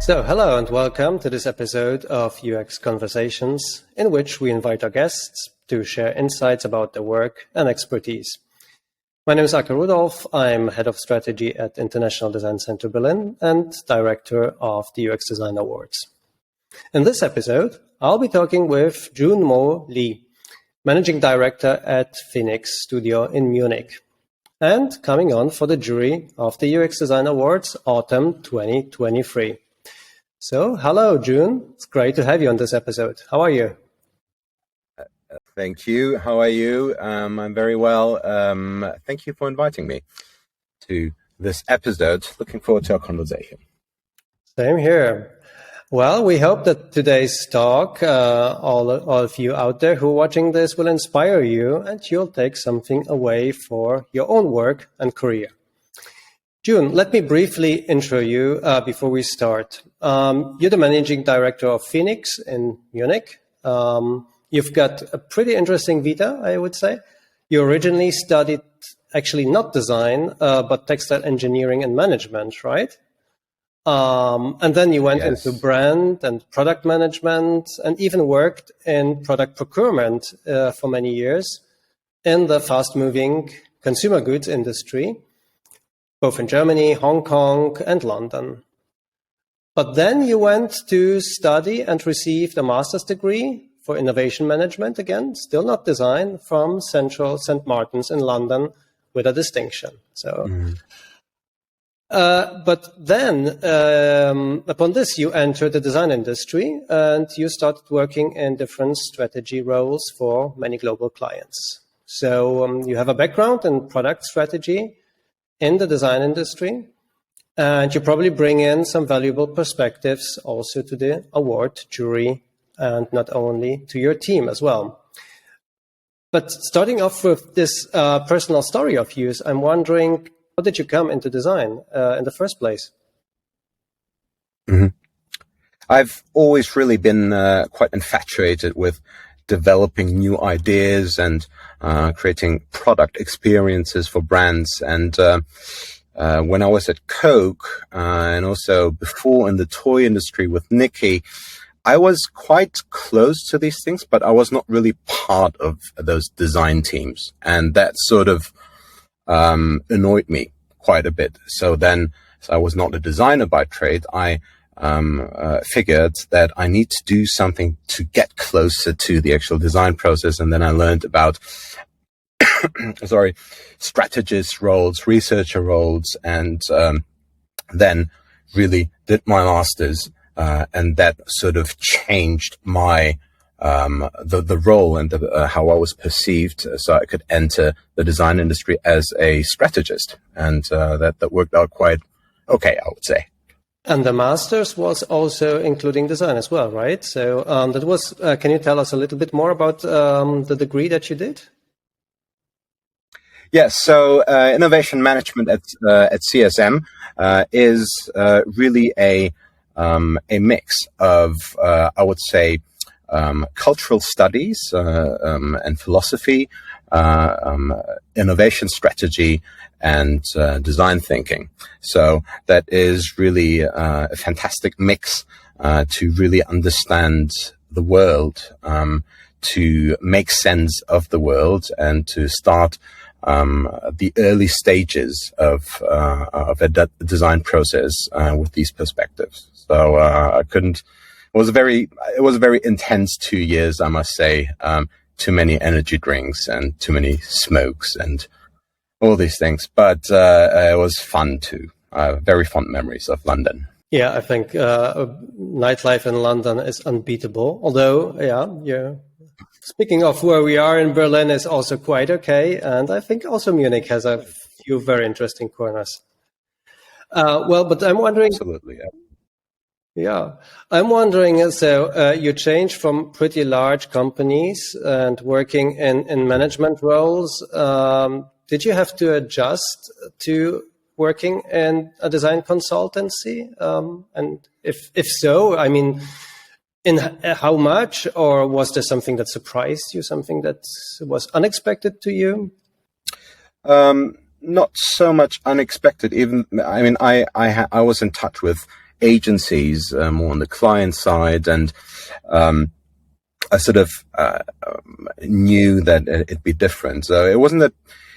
So, hello and welcome to this episode of UX Conversations, in which we invite our guests to share insights about their work and expertise. My name is Ake Rudolph. I'm Head of Strategy at International Design Center Berlin and Director of the UX Design Awards. In this episode, I'll be talking with Joon-Mo Lee, Managing Director at Phoenix Studio in Munich, and coming on for the jury of the UX Design Awards Autumn 2023. So, hello, June. It's great to have you on this episode. How are you? Thank you. How are you? I'm very well. Thank you for inviting me to this episode. Looking forward to our conversation. Same here. Well, we hope that today's talk, all of you out there who are watching this, will inspire you and you'll take something away for your own work and career. June, let me briefly intro you before we start. You're the Managing Director of Phoenix in Munich. You've got a pretty interesting vita, I would say. You originally studied, actually not design, but textile engineering and management, right? And then you went into brand and product management and even worked in product procurement for many years in the fast-moving consumer goods industry, both in Germany, Hong Kong, and London. But then you went to study and received a master's degree for innovation management, again, still not design, from Central St. Martin's in London with a distinction. But then, upon this, you entered the design industry and you started working in different strategy roles for many global clients. So you have a background in product strategy in the design industry, and you probably bring in some valuable perspectives also to the award jury and not only to your team as well. But starting off with this personal story of yours, I'm wondering, how did you come into design in the first place? Mm-hmm. I've always really been quite infatuated with developing new ideas and creating product experiences for brands. And when I was at Coke and also before in the toy industry with Nikkei, I was quite close to these things, but I was not really part of those design teams. And that sort of annoyed me quite a bit. So I was not a designer by trade. I figured that I need to do something to get closer to the actual design process. And then I learned about, strategist roles, researcher roles, and then really did my master's. And that sort of changed my the role and how I was perceived, so I could enter the design industry as a strategist. And that worked out quite okay, I would say. And the master's was also including design as well, right? So that was. Can you tell us a little bit more about the degree that you did? Yes. So innovation management at CSM is really a mix of I would say cultural studies and philosophy, innovation strategy, and design thinking. So that is really a fantastic mix to really understand the world, to make sense of the world, and to start the early stages of a design process with these perspectives. So it was a very intense 2 years, I must say. Too many energy drinks and too many smokes and all these things, but it was fun too. Very fond memories of London. Yeah, I think nightlife in London is unbeatable. Although, speaking of where we are in Berlin is also quite okay, and I think also Munich has a few very interesting corners. But I'm wondering. Absolutely, yeah. Yeah, I'm wondering, so you changed from pretty large companies and working in management roles. Did you have to adjust to working in a design consultancy? And if so, I mean, in how much, or was there something that surprised you, something that was unexpected to you? Not so much unexpected. I was in touch with agencies, more on the client side, and I sort of knew that it'd be different. So it wasn't a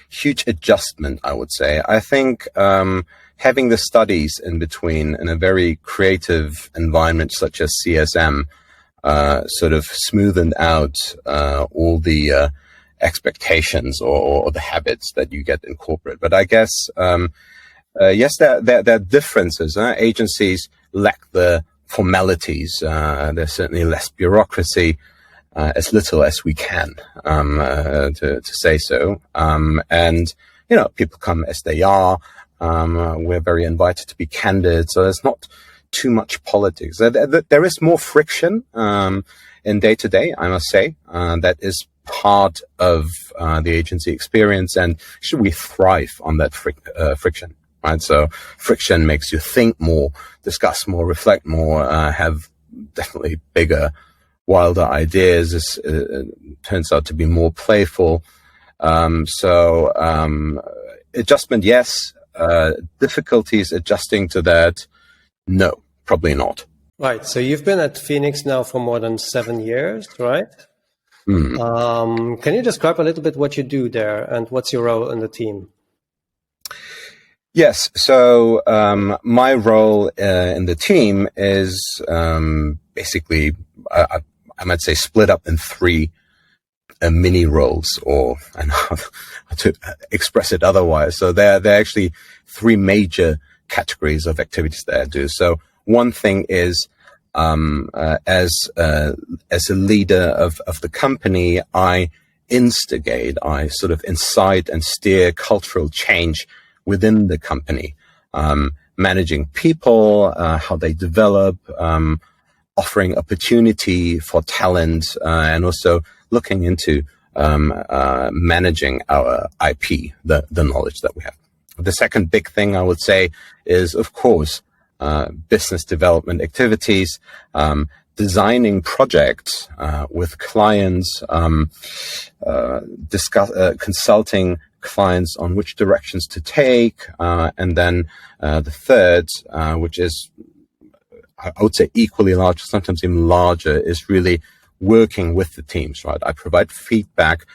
huge adjustment, I would say. I think having the studies in between in a very creative environment such as CSM sort of smoothened out all the expectations or the habits that you get in corporate. But I guess, yes, there are differences. Agencies lack the formalities. There's certainly less bureaucracy, as little as we can, to say so. And, you know, people come as they are. We're very invited to be candid. So there's not too much politics. There is more friction in day to day, I must say. That is part of the agency experience, and should we thrive on that friction, right? So friction makes you think more, discuss more, reflect more, have definitely bigger, wilder ideas. It turns out to be more playful. Adjustment, yes. Difficulties adjusting to that, no, probably not. Right. So you've been at Phoenix now for more than 7 years, right? Mm. Can you describe a little bit what you do there and what's your role in the team? Yes. So my role in the team is basically, I might say, split up in 3 mini roles, or I know how to express it otherwise. So there are actually 3 major categories of activities that I do. So one thing is, as a leader of the company, I instigate, I sort of incite and steer cultural change within the company, managing people, how they develop, offering opportunity for talent, and also looking into managing our IP, the knowledge that we have. The second big thing I would say is, of course, business development activities, designing projects with clients, consulting clients on which directions to take, and then the third, which is, I would say, equally large, sometimes even larger, is really working with the teams, right? I provide feedback.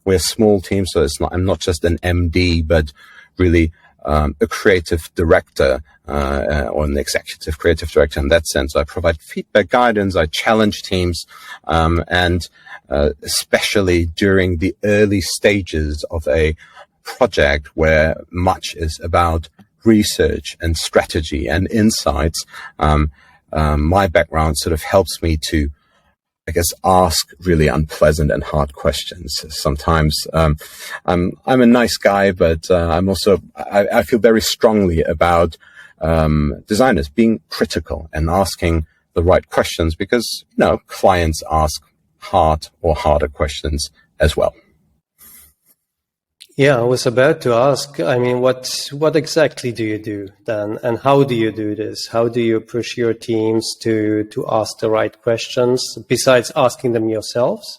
We're a small team, so I'm not just an MD, but really a creative director, or an executive creative director in that sense. I provide feedback, guidance, I challenge teams, and especially during the early stages of a project where much is about research and strategy and insights, my background sort of helps me to, I guess, ask really unpleasant and hard questions. Sometimes I'm a nice guy, but I'm also, I feel very strongly about designers being critical and asking the right questions, because, you know, clients ask hard or harder questions as well. Yeah, I was about to ask, I mean, what exactly do you do then? And how do you do this? How do you push your teams to ask the right questions besides asking them yourselves?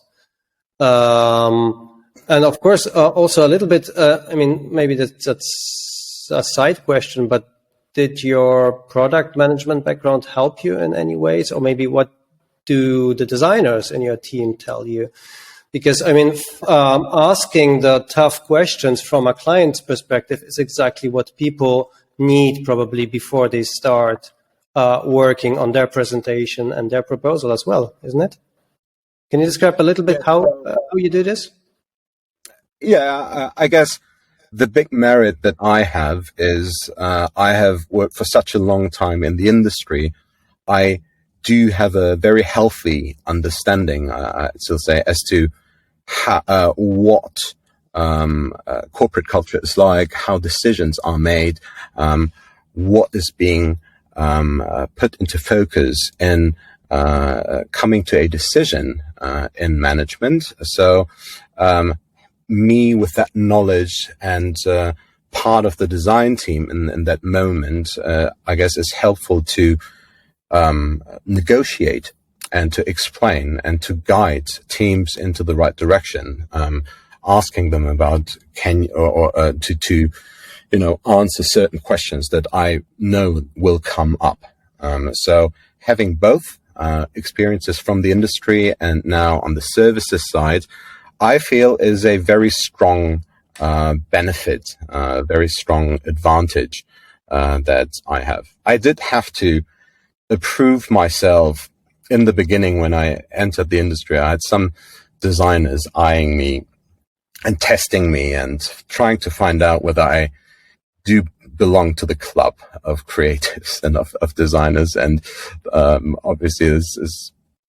And of course, also a little bit, I mean, maybe that's a side question, but did your product management background help you in any ways? Or maybe what do the designers in your team tell you? Because, I mean, asking the tough questions from a client's perspective is exactly what people need probably before they start working on their presentation and their proposal as well, isn't it? Can you describe a little bit how you do this? Yeah, I guess the big merit that I have is I have worked for such a long time in the industry. I do have a very healthy understanding, I'd still say, as to what corporate culture is like, how decisions are made, what is being put into focus in coming to a decision in management. So me with that knowledge and part of the design team in that moment, I guess, is helpful to negotiate and to explain and to guide teams into the right direction, asking them about to answer certain questions that I know will come up. So having both experiences from the industry and now on the services side, I feel is a very strong benefit, very strong advantage that I have. I did have to approve myself in the beginning when I entered the industry. I had some designers eyeing me and testing me and trying to find out whether I do belong to the club of creatives and of designers. And obviously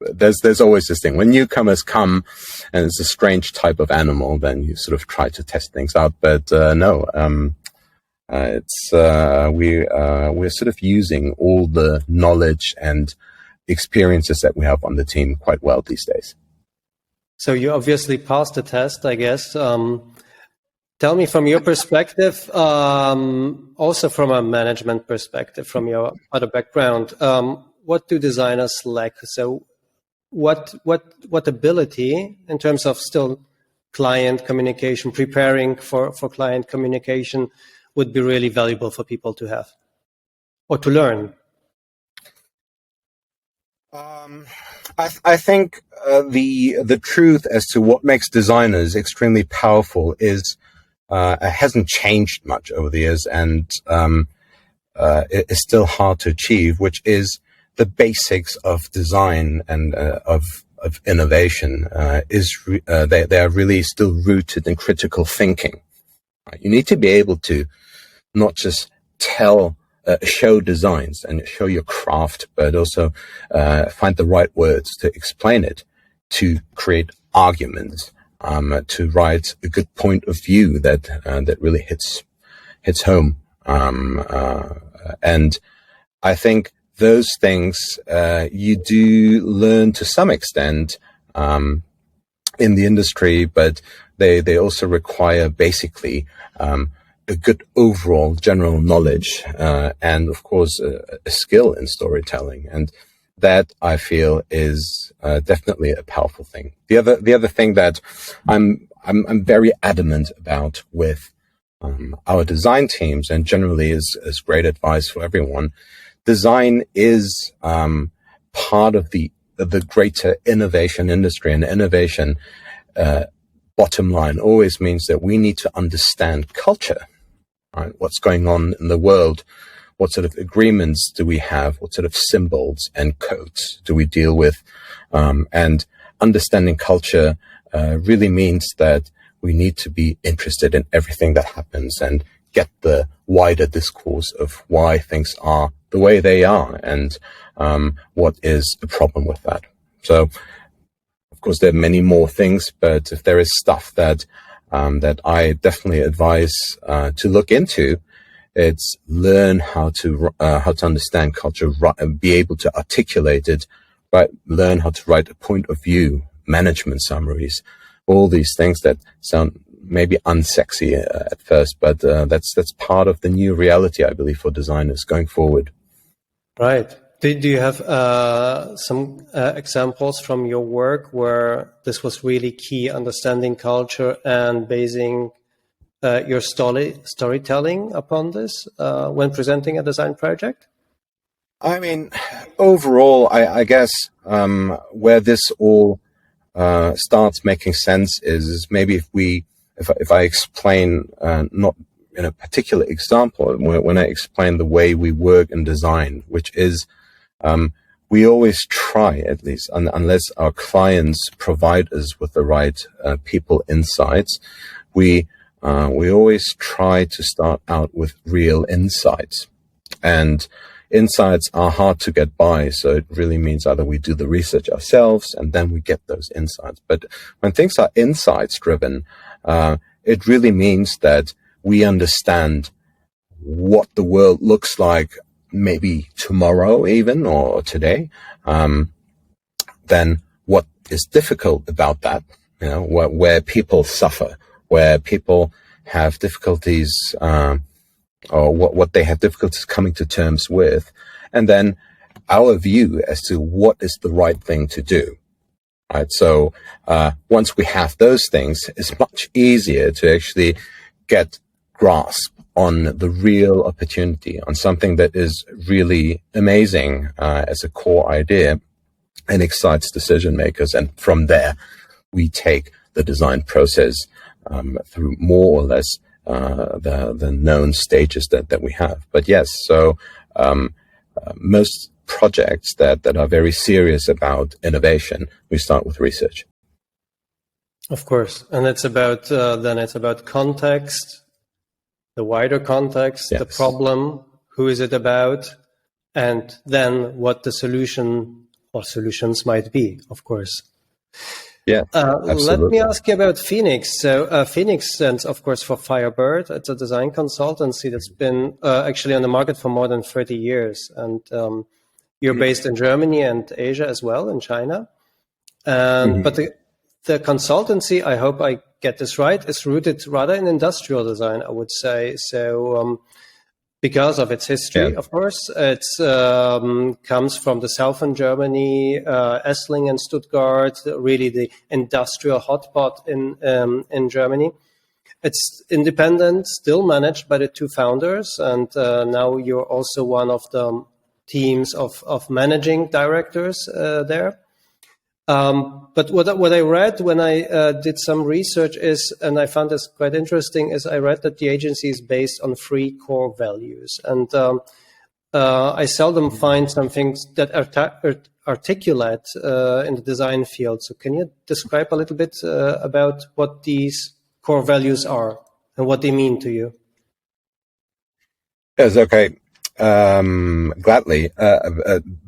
there's always this thing when newcomers come and it's a strange type of animal, then you sort of try to test things out. But no, we're sort of using all the knowledge and experiences that we have on the team quite well these days. So you obviously passed the test, I guess. Tell me from your perspective, also from a management perspective, from your other background, what do designers lack? So what ability in terms of still client communication, preparing for client communication would be really valuable for people to have or to learn? I think the truth as to what makes designers extremely powerful is hasn't changed much over the years, and it is still hard to achieve, which is the basics of design and of innovation. They are really still rooted in critical thinking. You need to be able to not just show designs and show your craft, but also find the right words to explain it, to create arguments, to write a good point of view that really hits home. And I think those things you do learn to some extent in the industry, but they also require basically a good overall general knowledge and of course a skill in storytelling, and that I feel is definitely a powerful thing. The other thing that I'm very adamant about with our design teams, and generally is great advice for everyone. Design is part of the greater innovation industry, and innovation bottom line always means that we need to understand culture, right? What's going on in the world? What sort of agreements do we have? What sort of symbols and codes do we deal with? And understanding culture really means that we need to be interested in everything that happens and get the wider discourse of why things are the way they are, and what is the problem with that. So, of course, there are many more things, but if there is stuff that I definitely advise to look into, it's learn how to understand culture, be able to articulate it, right? Learn how to write a point of view, management summaries, all these things that sound maybe unsexy at first, but that's part of the new reality, I believe, for designers going forward. Right. Do you have some examples from your work where this was really key, understanding culture and basing your storytelling upon this when presenting a design project? I mean, overall, I guess where this all starts making sense is maybe if I explain not in a particular example, when I explain the way we work in design, which is we always try, at least, unless our clients provide us with the right people insights, we always try to start out with real insights. And insights are hard to get by, so it really means either we do the research ourselves and then we get those insights. But when things are insights driven, it really means that we understand what the world looks like maybe tomorrow even, or today. Then what is difficult about that, where people suffer, where people have difficulties, or what they have difficulties coming to terms with, and then our view as to what is the right thing to do. Right. So once we have those things, it's much easier to actually get grasp on the real opportunity, on something that is really amazing as a core idea and excites decision makers. And from there, we take the design process through more or less the known stages that we have. But yes, so most projects that are very serious about innovation, we start with research. Of course, and it's about then it's about context, the wider context, Yes. the problem, who is it about, and then what the solution or solutions might be, of course. Yeah, let me ask you about Phoenix. So Phoenix stands, of course, for Firebird. It's a design consultancy that's been actually on the market for more than 30 years. And you're based in Germany and Asia as well, in China. But the consultancy, I hope I get this right, is rooted rather in industrial design, I would say. So because of its history, of course, it comes from the southern Germany, Essling and Stuttgart, really the industrial hotspot in Germany. It's independent, still managed by the two founders, and now you're also one of the teams of managing directors there. But what I read when I did some research is, and I found this quite interesting, is I read that the agency is based on 3 core values. And I seldom find some things that articulate in the design field. So can you describe a little bit about what these core values are and what they mean to you? Yes, okay. Gladly.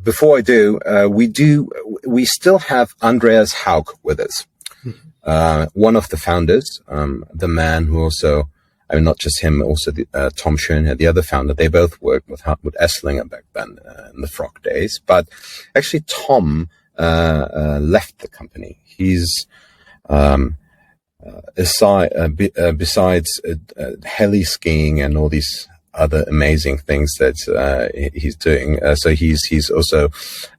Before I do, we still have Andreas Haug with us. One of the founders, the man who also, I mean, not just him, also Tom Schoenherr, the other founder, they both worked with Esslinger back then in the Frog days. But actually Tom left the company. He's besides heli skiing and all these other amazing things that he's doing. So he's also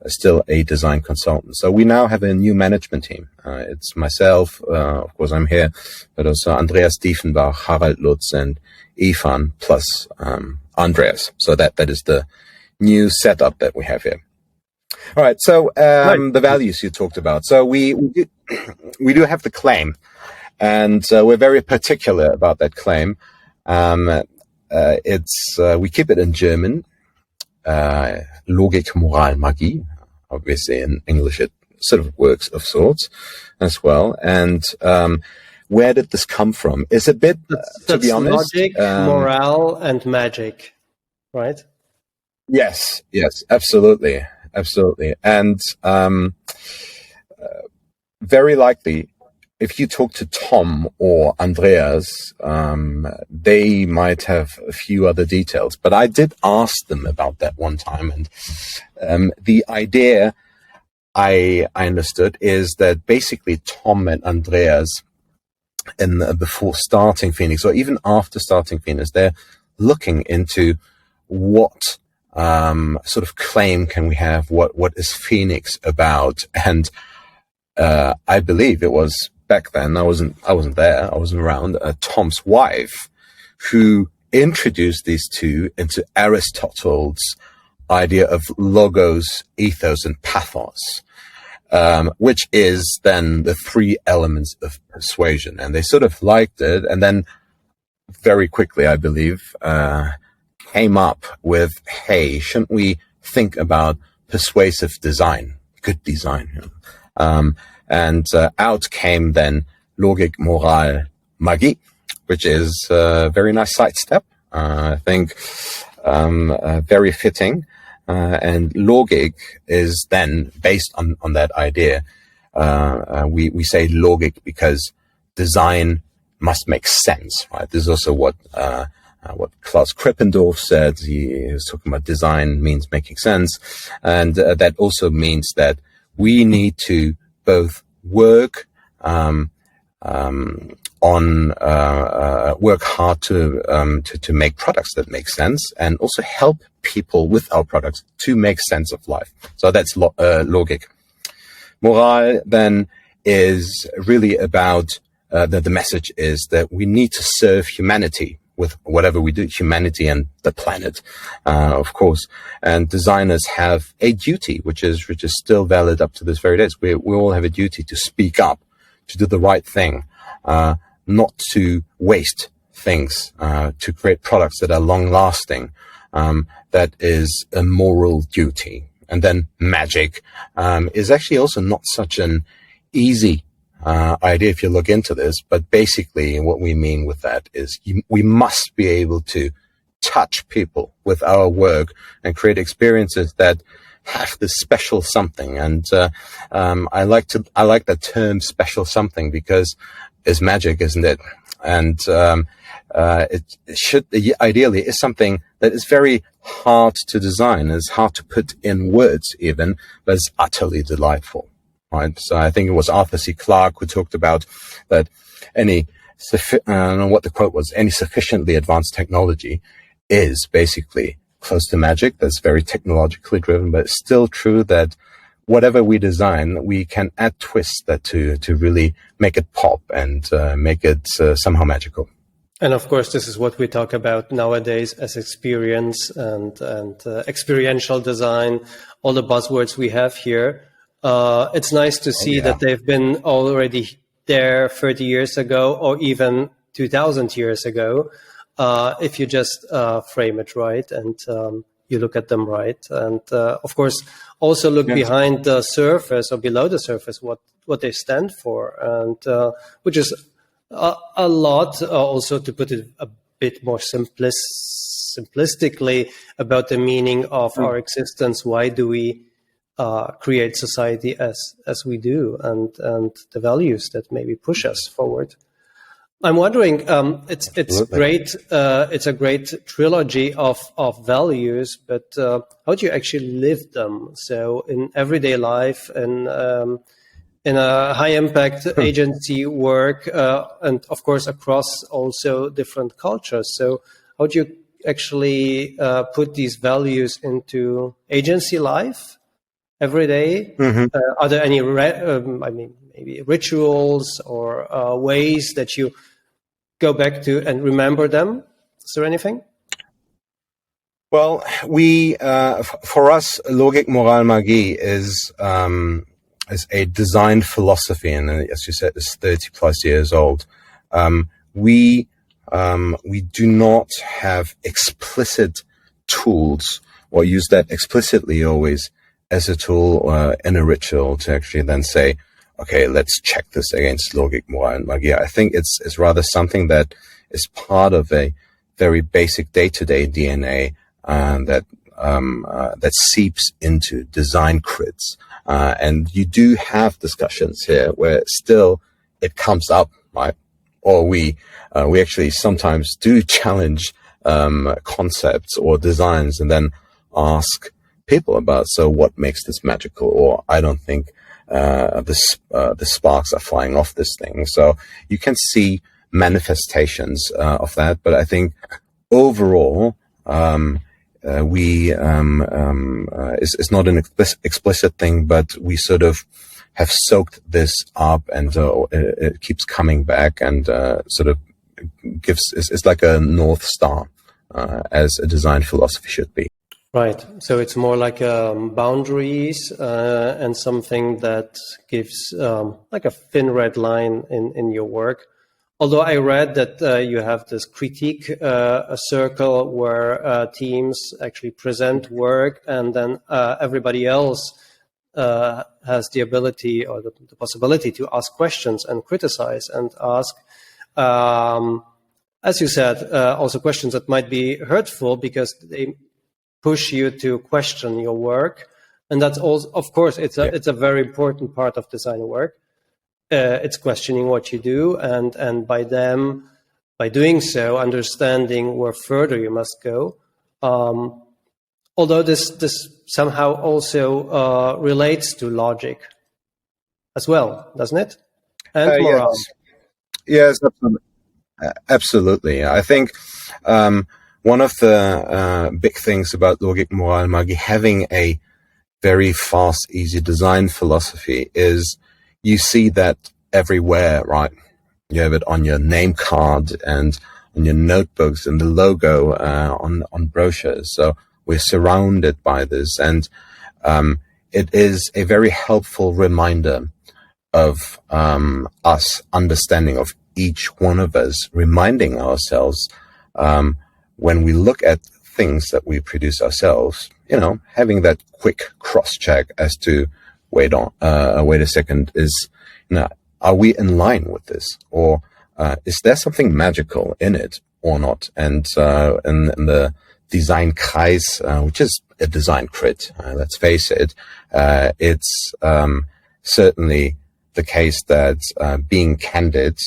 still a design consultant. So we now have a new management team. It's myself, of course I'm here, but also Andreas Diefenbach, Harald Lutz, and Ifan, plus Andreas. So that is the new setup that we have here. All right. So the values you talked about. So we do have the claim, and we're very particular about that claim. We keep it in German, Logik, Moral, Magie. Obviously in English it sort of works of sorts as well. And where did this come from? Is a bit, to be honest, logic, morale, and magic, right? Yes, absolutely. And very likely, if you talk to Tom or Andreas, they might have a few other details. But I did ask them about that one time, and the idea I understood is that basically Tom and Andreas, before starting Phoenix, or even after starting Phoenix, they're looking into what sort of claim can we have, what is Phoenix about, and I believe it was back then, I wasn't there, I wasn't around, Tom's wife, who introduced these two into Aristotle's idea of logos, ethos, and pathos, which is then the 3 elements of persuasion. And they sort of liked it, and then very quickly, I believe, came up with, hey, shouldn't we think about persuasive design, good design? And out came then Logik, Moral, Magie, which is a very nice sidestep. I think very fitting. And Logik is then based on that idea. We say Logik because design must make sense, right? This is also what Klaus Krippendorf said. He was talking about design means making sense. And that also means that we need to both work work hard to make products that make sense, and also help people with our products to make sense of life. So that's Logik. Moral then is really about the message is that we need to serve humanity with whatever we do, humanity and the planet, of course. And designers have a duty, which is still valid up to this very day. We all have a duty to speak up, to do the right thing, not to waste things, to create products that are long lasting. That is a moral duty. And then magic is actually also not such an easy idea if you look into this, but basically what we mean with that is we must be able to touch people with our work and create experiences that have this special something. And I like that term special something because it's magic, isn't it? And it should ideally is something that is very hard to design, is hard to put in words even, but it's utterly delightful. Right. So I think it was Arthur C. Clarke who talked about that I don't know what the quote was, any sufficiently advanced technology is basically close to magic. That's very technologically driven, but it's still true that whatever we design, we can add twists that to really make it pop and make it somehow magical. And of course, this is what we talk about nowadays as experience and experiential design, all the buzzwords we have here. It's nice to see that they've been already there 30 years ago or even 2000 years ago, if you just frame it right and you look at them right. And of course, also look behind the surface or below the surface, what they stand for, and which is a lot also, to put it a bit more simplistically, about the meaning of our existence. Why do we create society as we do, and the values that maybe push us forward? I'm wondering, it's great. It's a great trilogy of values, but how do you actually live them? So in everyday life, in a high impact agency work, and of course across also different cultures. So how do you actually put these values into agency life every day? Are there any, maybe rituals or ways that you go back to and remember them? Is there anything? Well, for us, Logik, Moral, Magie is a design philosophy, and as you said, it's 30 plus years old. We do not have explicit tools or use that explicitly always as a tool in a ritual to actually then say, okay, let's check this against Logik, Moral, and Magie. I think it's rather something that is part of a very basic day-to-day DNA that seeps into design crits. And you do have discussions here where still it comes up, right? Or we actually sometimes do challenge concepts or designs and then ask people about, so what makes this magical? Or I don't think the sparks are flying off this thing. So you can see manifestations of that, but I think overall it's not an explicit thing, but we sort of have soaked this up, and it keeps coming back, and sort of it's like a North Star, as a design philosophy should be. Right. So it's more like boundaries and something that gives like a thin red line in your work. Although I read that you have this critique a circle where teams actually present work, and then everybody else has the ability or the possibility to ask questions and criticize and ask, as you said, also questions that might be hurtful because they push you to question your work. And that's also, of course, it's a very important part of design work. It's questioning what you do, and by doing so, understanding where further you must go. Although this somehow also relates to logic as well, doesn't it? And morale. Yes, absolutely. I think one of the big things about Logik, Moral, Magie having a very fast, easy design philosophy is you see that everywhere, right? You have it on your name card and in your notebooks, and the logo on brochures. So we're surrounded by this, and it is a very helpful reminder of us understanding of each one of us, reminding ourselves when we look at things that we produce ourselves, having that quick cross check as to wait a second, are we in line with this, or is there something magical in it or not? And in the design Kreis, which is a design crit, let's face it, it's certainly the case that being candid,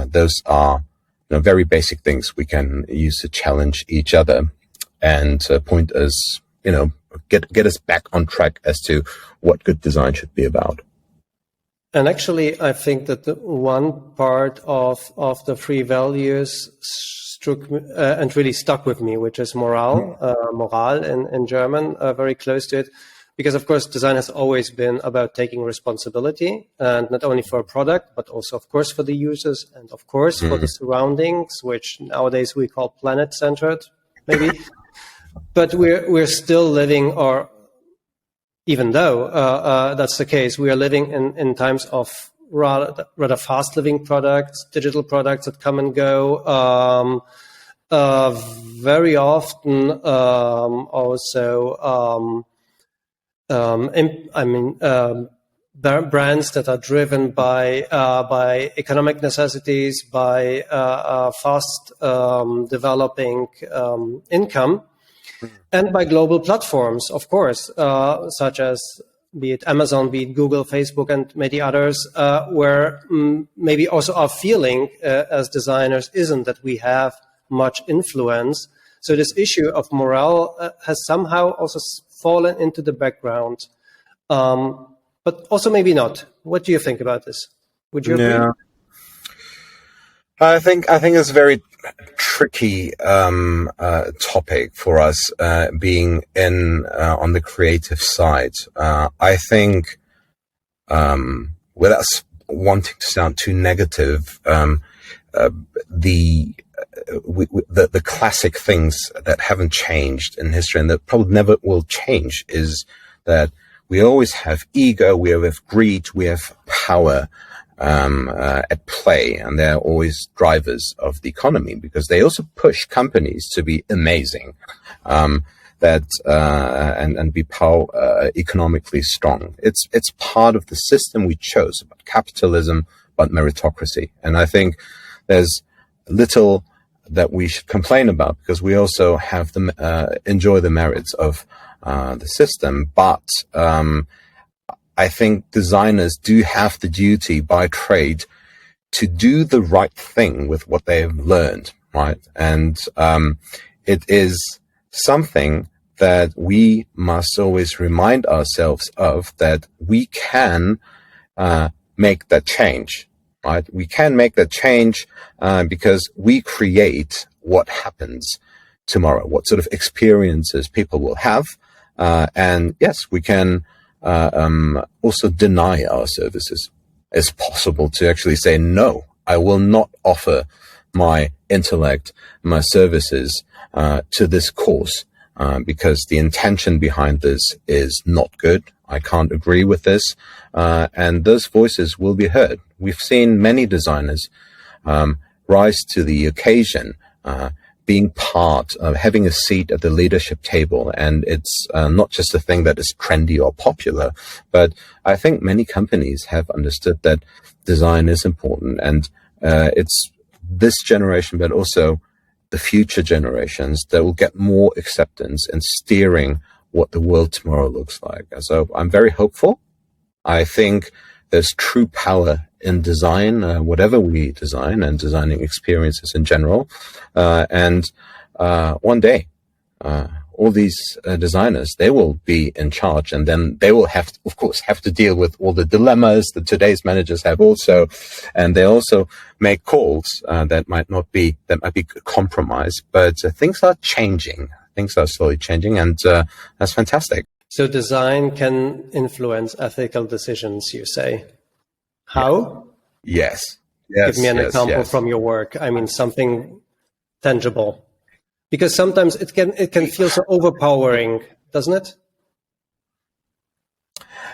those are very basic things we can use to challenge each other and point us, get us back on track as to what good design should be about. And actually, I think that the one part of the three values struck and really stuck with me, which is moral in German, very close to it. Because, of course, design has always been about taking responsibility, and not only for a product, but also, of course, for the users and, of course, for the surroundings, which nowadays we call planet-centered, maybe. But we're still living, or even though that's the case, we are living in times of rather fast-living products, digital products that come and go. Very often, also. Brands that are driven by economic necessities, by fast developing income, and by global platforms, of course, such as be it Amazon, be it Google, Facebook, and many others, where maybe also our feeling as designers isn't that we have much influence. So this issue of morale has somehow also fallen into the background, but also maybe not. What do you think about this? Would you agree? Yeah, I think it's a very tricky topic for us being on the creative side. I think without wanting to sound too negative, the classic things that haven't changed in history and that probably never will change is that we always have ego, we have greed, we have power at play, and they're always drivers of the economy because they also push companies to be amazing, and be economically strong. It's part of the system we chose about capitalism, about meritocracy, and I think there's little that we should complain about because we also have enjoy the merits of the system. But I think designers do have the duty by trade to do the right thing with what they have learned, right? And it is something that we must always remind ourselves of, that we can make that change. Right? We can make that change because we create what happens tomorrow, what sort of experiences people will have. And yes, we can also deny our services. It's possible to actually say, no, I will not offer my intellect, my services to this course because the intention behind this is not good. I can't agree with this. And those voices will be heard. We've seen many designers rise to the occasion, being part of having a seat at the leadership table. And it's not just a thing that is trendy or popular, but I think many companies have understood that design is important. And it's this generation, but also the future generations that will get more acceptance in steering what the world tomorrow looks like. So I'm very hopeful. I think there's true power in design, whatever we design, and designing experiences in general. And one day, all these designers, they will be in charge, and then they will have to deal with all the dilemmas that today's managers have also. And they also make calls that might be compromised, but things are changing. Things are slowly changing, and that's fantastic. So design can influence ethical decisions, you say. How? Yes. Give me an example from your work. I mean, something tangible? Because sometimes it can feel so overpowering, doesn't it?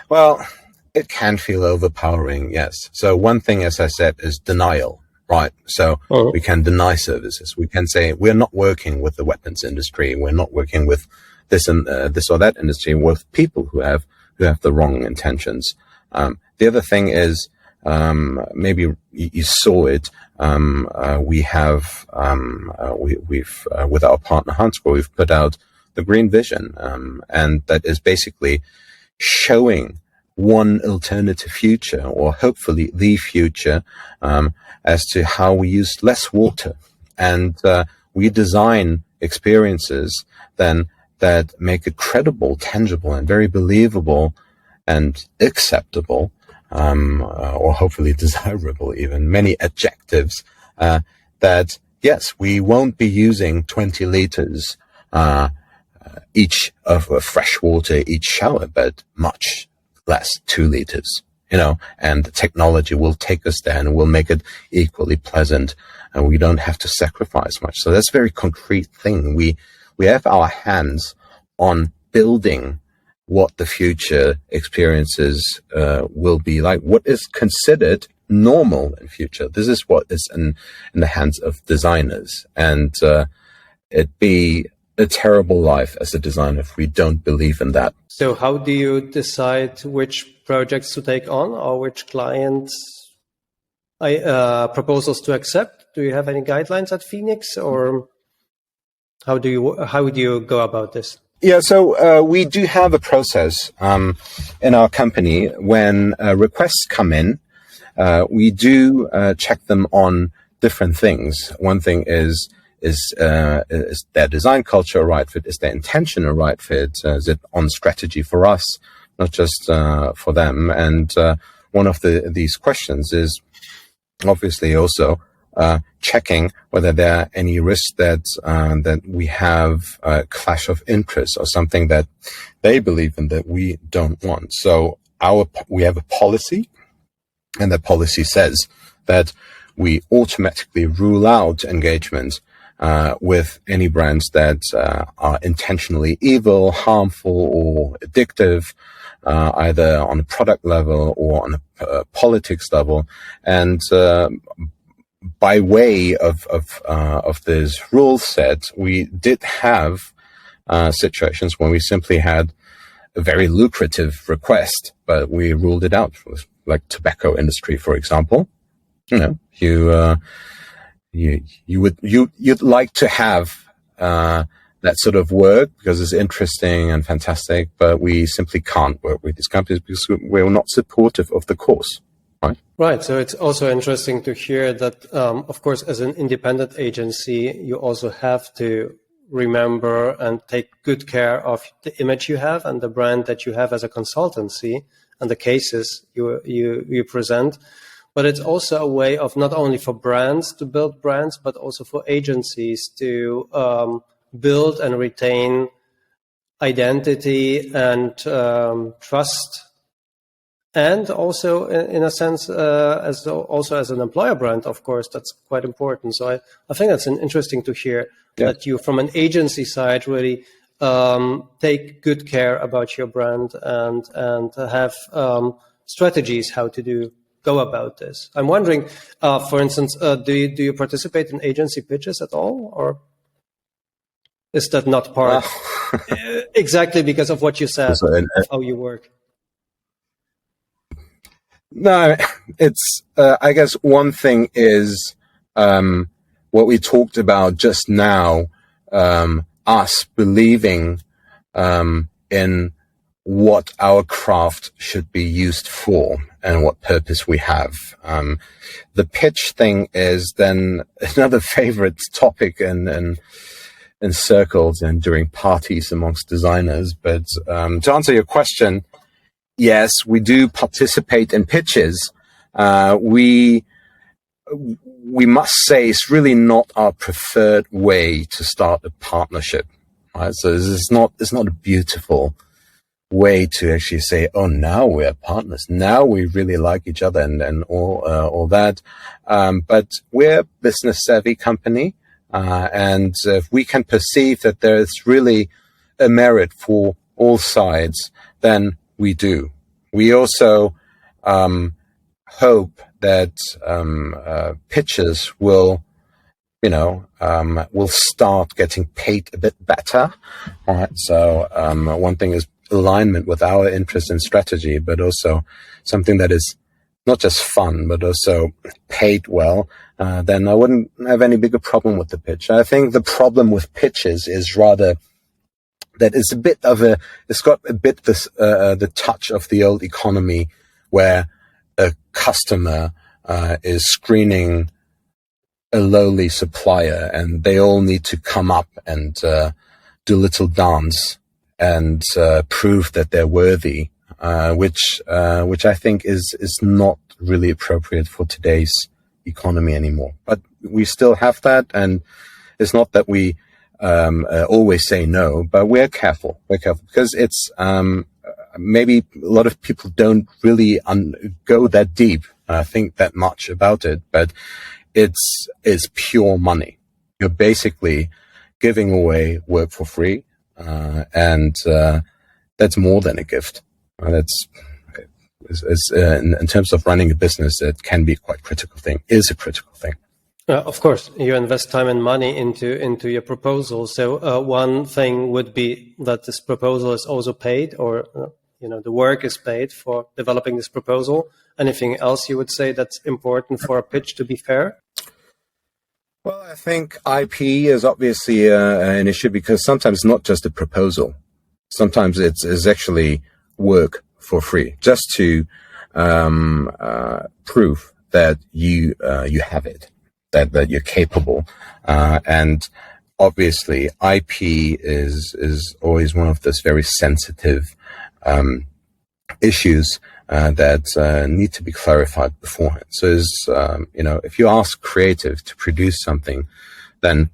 Well, it can feel overpowering, yes. So one thing, as I said, is denial, right? So we can deny services. We can say we're not working with the weapons industry. We're not working with this and this or that industry, with people who have the wrong intentions. The other thing is, maybe you saw it. We've with our partner Hansgrohe, we've put out the Green Vision, and that is basically showing one alternative future, or hopefully the future, as to how we use less water, and we design experiences then that make it credible, tangible, and very believable and acceptable, or hopefully desirable, even many adjectives, that yes, we won't be using 20 liters each of fresh water each shower, but much less, 2 liters, and the technology will take us there and will make it equally pleasant, and we don't have to sacrifice much. So that's a very concrete thing. We have our hands on building what the future experiences will be like, what is considered normal in future. This is what is in the hands of designers, and it'd be a terrible life as a designer if we don't believe in that. So how do you decide which projects to take on, or which clients proposals to accept? Do you have any guidelines at Phoenix, or how do you go about this? Yeah, so we do have a process in our company. When requests come in, we do check them on different things. One thing is their design culture a right fit? Is their intention a right fit? Is it on strategy for us, not just for them? And one of these questions is obviously also checking whether there are any risks that we have a clash of interest, or something that they believe in that we don't want. So we have a policy, and the policy says that we automatically rule out engagement with any brands that are intentionally evil, harmful, or addictive, either on a product level or on a politics level. And by way of this rule set, we did have situations when we simply had a very lucrative request, but we ruled it out, like tobacco industry, for example. You'd like to have that sort of work because it's interesting and fantastic, but we simply can't work with these companies because we're not supportive of the cause. Right. So it's also interesting to hear that, of course, as an independent agency, you also have to remember and take good care of the image you have and the brand that you have as a consultancy and the cases you present. But it's also a way of not only for brands to build brands, but also for agencies to build and retain identity and trust. And also, in a sense, as an employer brand, of course, that's quite important. So I think that's interesting to hear that you, from an agency side, really take good care about your brand and have strategies how to go about this. I'm wondering, for instance, do you participate in agency pitches at all, or is that not part exactly because of what you said, of how you work? No, it's, I guess one thing is, what we talked about just now, us believing, in what our craft should be used for and what purpose we have. The pitch thing is then another favorite topic in circles and during parties amongst designers. But, to answer your question, yes, we do participate in pitches. We must say it's really not our preferred way to start a partnership, right? So it's not a beautiful way to actually say, oh, now we're partners. Now we really like each other and all that. But we're a business savvy company. And if we can perceive that there's really a merit for all sides, then we do. We also hope that pitches will start getting paid a bit better. All right. So one thing is alignment with our interest in strategy, but also something that is not just fun, but also paid well. Then I wouldn't have any bigger problem with the pitch. I think the problem with pitches is rather that it's got a bit this the touch of the old economy, where a customer is screening a lowly supplier, and they all need to come up and do a little dance and prove that they're worthy, which I think is not really appropriate for today's economy anymore. But we still have that, and it's not that we always say no, but we're careful. We're careful because it's maybe a lot of people don't really go that deep, think that much about it, but it's pure money. You're basically giving away work for free, and that's more than a gift. That's in terms of running a business, it can be quite critical thing. Is a critical thing. Of course, you invest time and money into your proposal. So one thing would be that this proposal is also paid, or the work is paid for developing this proposal. Anything else you would say that's important for a pitch to be fair? Well, I think IP is obviously an issue, because sometimes not just a proposal. Sometimes it's actually work for free, just to prove that you have it, that you're capable. And obviously IP is always one of those very sensitive issues that need to be clarified beforehand. So, if you ask creative to produce something, then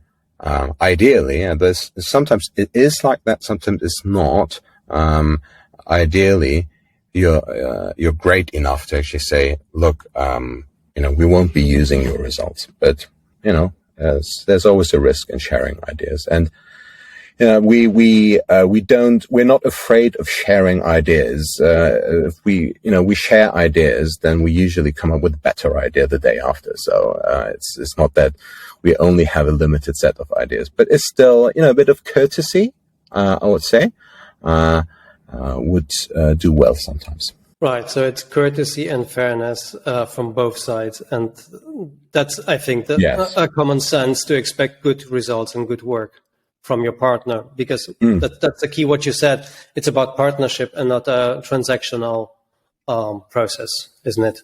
ideally, and sometimes it is like that, sometimes it's not. Ideally, you're great enough to actually say, look, we won't be using your results, but there's always a risk in sharing ideas, and we're not afraid of sharing ideas. If we share ideas, then we usually come up with a better idea the day after. So it's not that we only have a limited set of ideas, but it's still a bit of courtesy. I would say would do well sometimes. Right. So it's courtesy and fairness from both sides, and that's, I think, a common sense to expect good results and good work from your partner, because that's the key. What you said, it's about partnership and not a transactional process, isn't it?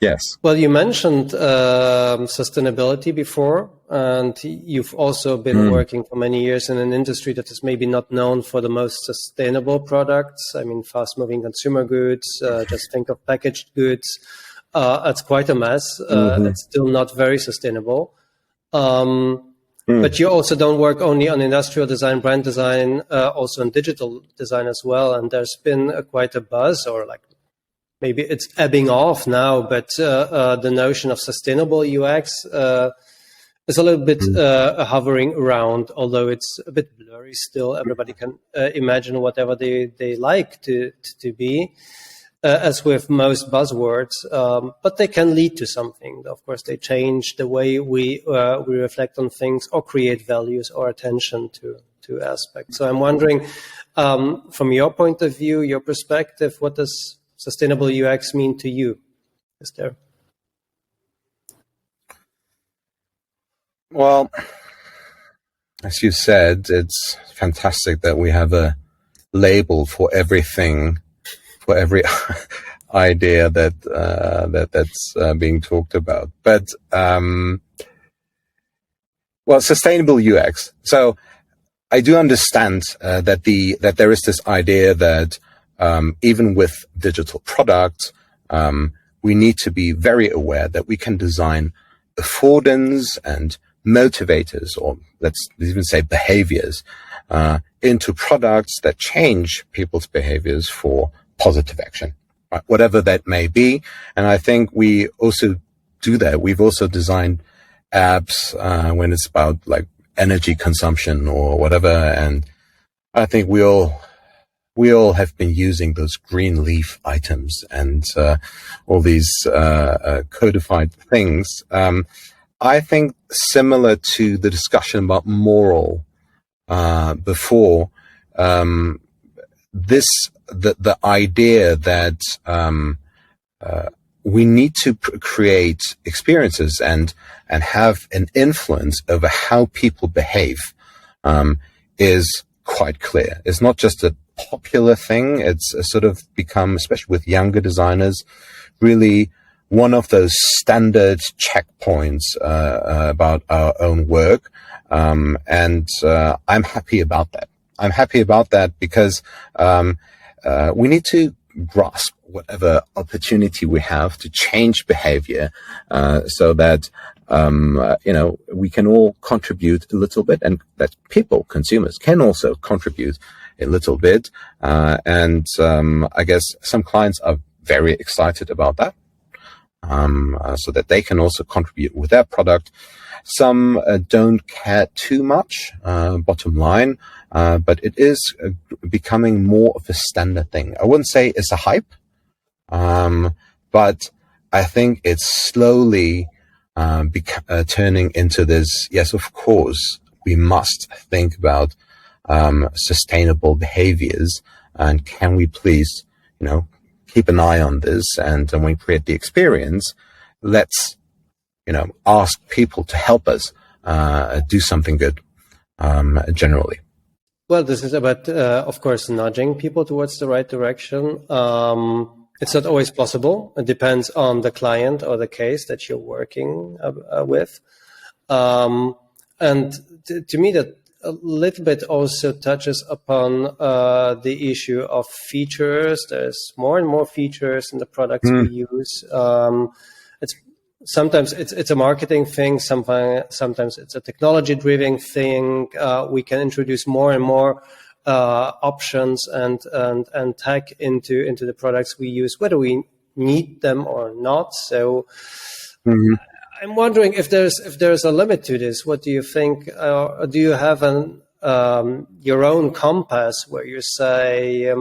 Yes. Well, you mentioned sustainability before, and you've also been working for many years in an industry that is maybe not known for the most sustainable products. I mean, fast-moving consumer goods, just think of packaged goods. It's quite a mess. It's still not very sustainable. But you also don't work only on industrial design, brand design, also on digital design as well. And there's been quite a buzz, or maybe it's ebbing off now, but the notion of sustainable UX is a little bit hovering around, although it's a bit blurry still. Everybody can imagine whatever they like to be. As with most buzzwords, but they can lead to something. Of course, they change the way we reflect on things, or create values or attention to aspects. So I'm wondering, from your point of view, your perspective, what does sustainable UX mean to you? Is there? Well, as you said, it's fantastic that we have a label for everything, for every idea that's being talked about. But sustainable UX. So I do understand that there is this idea that even with digital products, we need to be very aware that we can design affordance and motivators, or let's even say behaviors, into products that change people's behaviors for positive action, right? Whatever that may be. And I think we also do that. We've also designed apps when it's about like energy consumption or whatever. And I think we all have been using those green leaf items and all these codified things. I think similar to the discussion about moral before, the idea that we need to create experiences and have an influence over how people behave is quite clear. It's not just a popular thing. It's a sort of become, especially with younger designers, really one of those standard checkpoints about our own work. And I'm happy about that. I'm happy about that because we need to grasp whatever opportunity we have to change behavior so that we can all contribute a little bit, and that people, consumers, can also contribute a little bit. And I guess some clients are very excited about that, so that they can also contribute with their product. Some don't care too much, bottom line, but it is becoming more of a standard thing. I wouldn't say it's a hype, but I think it's slowly turning into this, yes, of course, we must think about sustainable behaviors, and can we please, keep an eye on this, and when we create the experience, let's ask people to help us do something good generally. Well, this is about, of course, nudging people towards the right direction. It's not always possible. It depends on the client or the case that you're working with. And to me, that a little bit also touches upon the issue of features. There's more and more features in the products we use. Sometimes it's a marketing thing. Sometimes it's a technology-driven thing. We can introduce more and more options and tech into the products we use, whether we need them or not. So I'm wondering if there's a limit to this. What do you think? Do you have your own compass where you say,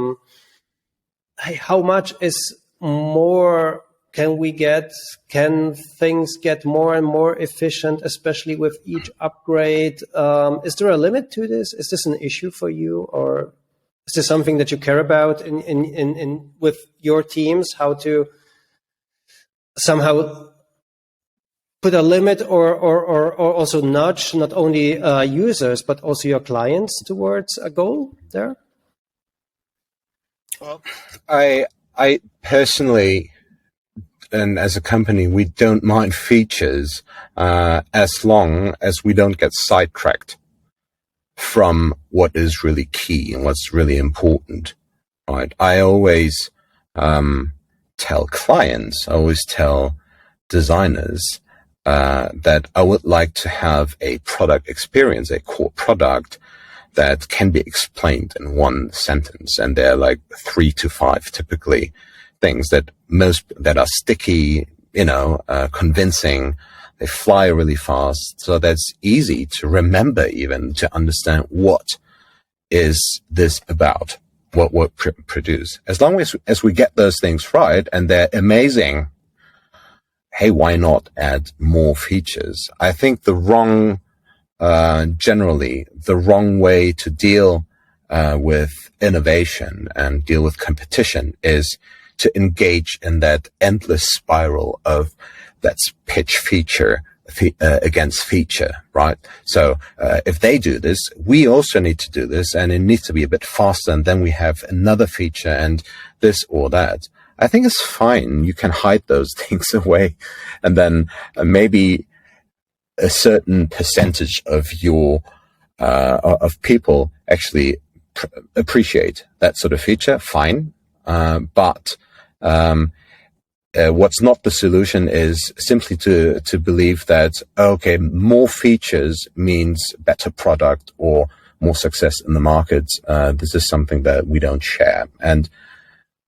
hey, how much is more? Can things get more and more efficient, especially with each upgrade? Is there a limit to this? Is this an issue for you, or is this something that you care about in with your teams? How to somehow put a limit or also nudge not only users but also your clients towards a goal there? Well, I personally, and as a company, we don't mind features as long as we don't get sidetracked from what is really key and what's really important, right? I always tell clients, I always tell designers that I would like to have a product experience, a core product that can be explained in one sentence. And there are like 3 to 5 typically things that are sticky, convincing. They fly really fast, so that's easy to remember, even to understand what is this about, what we produce. As long as we get those things right and they're amazing, hey, why not add more features? I think generally the wrong way to deal with innovation and deal with competition is to engage in that endless spiral of let's pitch feature against feature, right? So if they do this, we also need to do this, and it needs to be a bit faster, and then we have another feature and this or that. I think it's fine. You can hide those things away, and then maybe a certain percentage of your of people actually appreciate that sort of feature. Fine, but what's not the solution is simply to believe that, okay, more features means better product or more success in the market. This is something that we don't share, and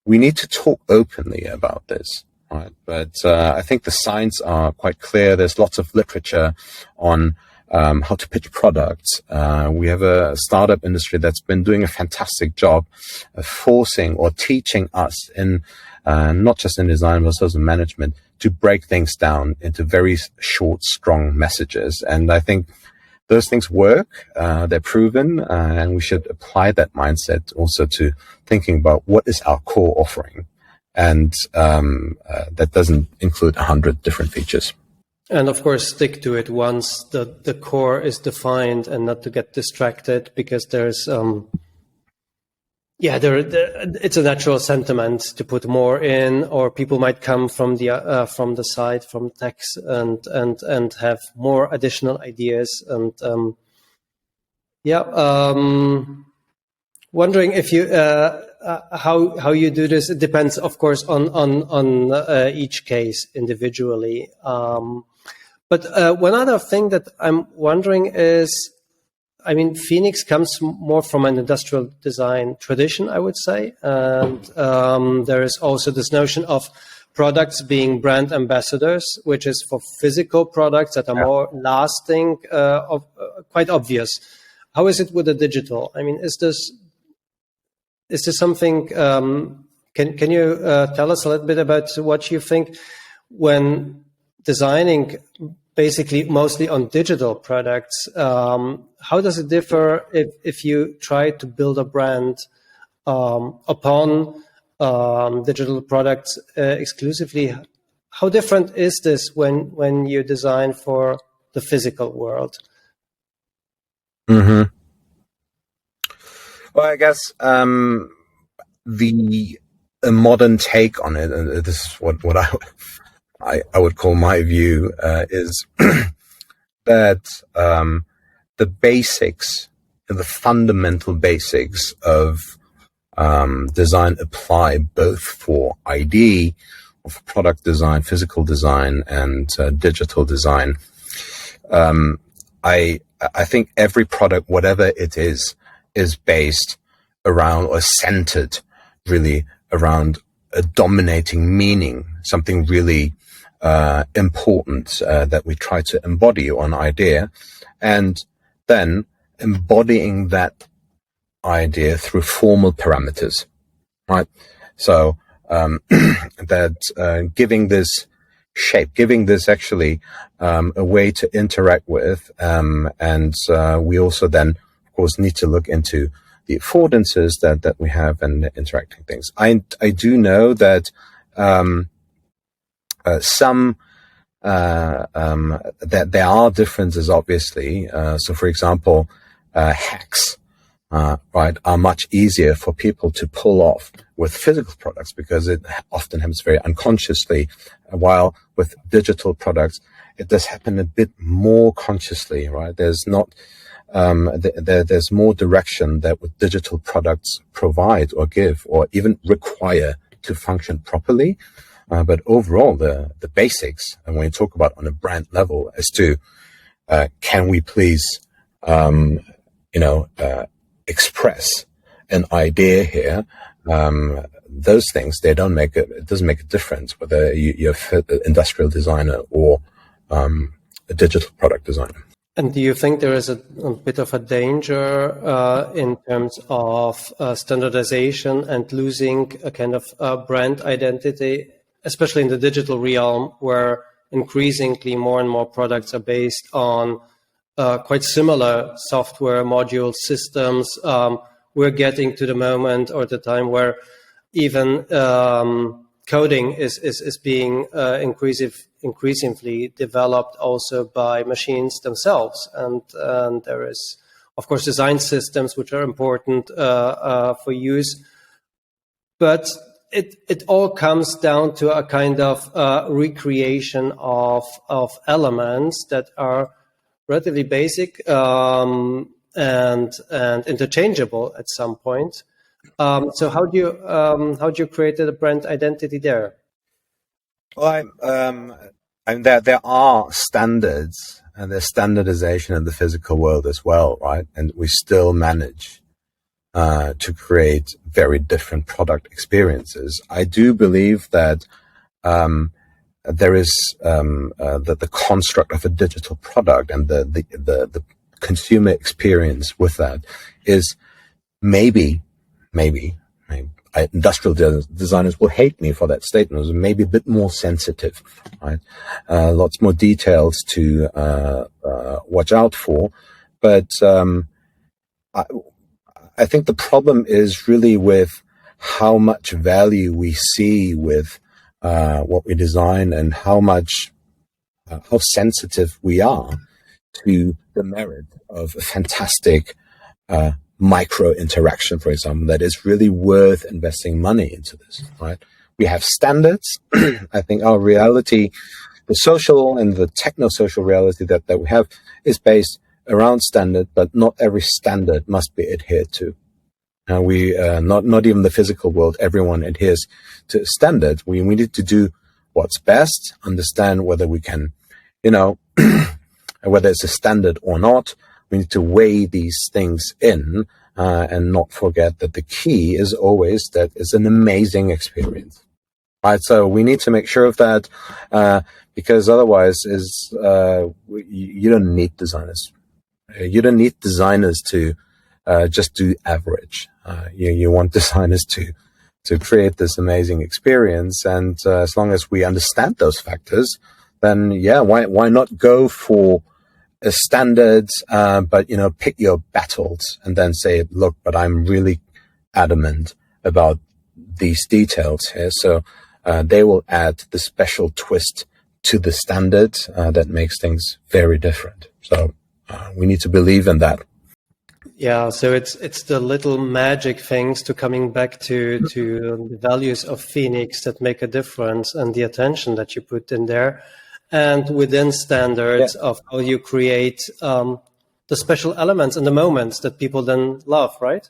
we need to talk openly about this. right? But I think the signs are quite clear. There's lots of literature on how to pitch products. We have a startup industry that's been doing a fantastic job of forcing or teaching us in not just in design, but also in management, to break things down into very short, strong messages. And I think those things work, they're proven, and we should apply that mindset also to thinking about what is our core offering. And that doesn't include 100 different features. And of course, stick to it once the core is defined, and not to get distracted, because there's it's a natural sentiment to put more in, or people might come from the side, from text, and have more additional ideas. And wondering if you how you do this. It depends, of course, on each case individually. But one other thing that I'm wondering is, I mean, Phoenix comes more from an industrial design tradition, I would say. And there is also this notion of products being brand ambassadors, which is for physical products that are more lasting, quite obvious. How is it with the digital? I mean, is this something, can you tell us a little bit about what you think when designing basically mostly on digital products? How does it differ if you try to build a brand upon digital products exclusively? How different is this when you design for the physical world? Mm-hmm. Well, I guess the modern take on it, and this is what I would call my view, is that the basics, the fundamental basics of design apply both for ID, of product design, physical design, and digital design. I think every product, whatever it is based around or centered really around a dominating meaning, something really important that we try to embody or an idea, and then embodying that idea through formal parameters, right? So that giving this shape, giving this actually a way to interact with, and we also then, of course, need to look into the affordances that we have and interacting things. I do know that that there are differences, obviously. So, for example, hacks, right, are much easier for people to pull off with physical products because it often happens very unconsciously, while with digital products, it does happen a bit more consciously, right? There's not, there's more direction that what digital products provide or give or even require to function properly. But overall, the basics, and when you talk about on a brand level as to, can we please, express an idea here, those things, it doesn't make a difference whether you're an industrial designer or a digital product designer. And do you think there is a bit of a danger in terms of standardization and losing a kind of brand identity, especially in the digital realm, where increasingly more and more products are based on quite similar software module systems? We're getting to the moment or the time where even coding is being increasingly developed also by machines themselves. And there is, of course, design systems which are important for use. But it all comes down to a kind of recreation of elements that are relatively basic and interchangeable at some point. So how do you create a brand identity there? Well, there are standards, and there's standardization in the physical world as well, right? And we still manage to create very different product experiences. I do believe that there is the construct of a digital product, and the consumer experience with that is maybe industrial designers will hate me for that statement, maybe a bit more sensitive, right? Lots more details to watch out for. But I think the problem is really with how much value we see with what we design, and how sensitive we are to the merit of a fantastic micro interaction, for example, that is really worth investing money into this, right? We have standards. I think our reality, the social and the techno-social reality that we have, is based around standard, but not every standard must be adhered to. Not even the physical world, everyone adheres to standards. We need to do what's best, understand whether we can, whether it's a standard or not. We need to weigh these things in, and not forget that the key is always that it's an amazing experience. Right, so we need to make sure of that, because otherwise, you don't need designers. You don't need designers to just do average. You want designers to create this amazing experience, and as long as we understand those factors, then why not go for a standard, but pick your battles and then say, look, but I'm really adamant about these details here, so they will add the special twist to the standard that makes things very different. So we need to believe in that. Yeah, so it's the little magic things, to coming back to the values of Phoenix, that make a difference, and the attention that you put in there, and within standards of how you create the special elements and the moments that people then love, right?